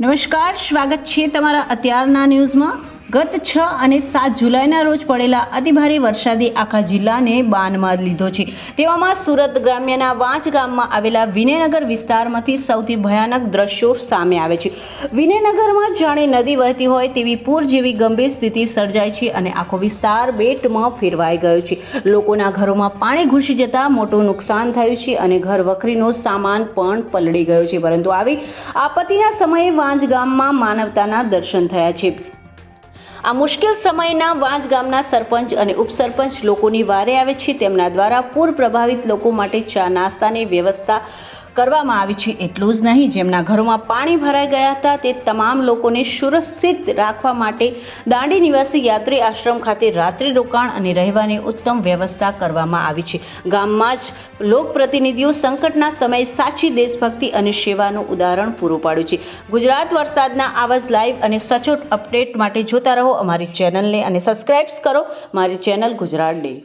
નમસ્કાર, સ્વાગત છે તમારા અત્યારના ન્યૂઝમાં। ગત 6 અને 7 જુલાઈના રોજ પડેલા અતિભારે વરસાદે આખા જિલ્લાને બાનમાં લીધો છે। તેવામાં સુરત ગ્રામ્યના વાંચ ગામમાં આવેલા વિનયનગર વિસ્તારમાંથી સૌથી ભયાનક દ્રશ્યો સામે આવે છે। વિનયનગરમાં જાણે નદી વહેતી હોય તેવી પૂર જેવી ગંભીર સ્થિતિ સર્જાઈ છે અને આખો વિસ્તાર બેટમાં ફેરવાઈ ગયો છે। લોકોના ઘરોમાં પાણી ઘૂસી જતા મોટું નુકસાન થયું છે અને ઘર વખરીનો સામાન પણ પલળી ગયો છે। પરંતુ આવી આપત્તિના સમયે વાંચ ગામમાં માનવતાના દર્શન થયા છે। આ મુશ્કેલ સમયના વાંચ ગામના સરપંચ અને ઉપસરપંચ લોકોની વારે આવે છે। તેમના દ્વારા પૂર પ્રભાવિત લોકો માટે ચા નાસ્તાની વ્યવસ્થા કરવામાં આવી છે। એટલું જ નહીં, જેમના ઘરોમાં પાણી ભરાઈ ગયા હતા તે તમામ લોકોને સુરક્ષિત રાખવા માટે દાંડી નિવાસી યાત્રી આશ્રમ ખાતે રાત્રિ રોકાણ અને રહેવાની ઉત્તમ વ્યવસ્થા કરવામાં આવી છે। ગામમાં જ લોકપ્રતિનિધિઓ સંકટના સમયે સાચી દેશભક્તિ અને સેવાનું ઉદાહરણ પૂરું પાડ્યું છે। ગુજરાત વરસાદના આવા જ લાઈવ અને સચોટ અપડેટ માટે જોતા રહો અમારી ચેનલને અને સબસ્ક્રાઇબ કરો મારી ચેનલ ગુજરાત ડે।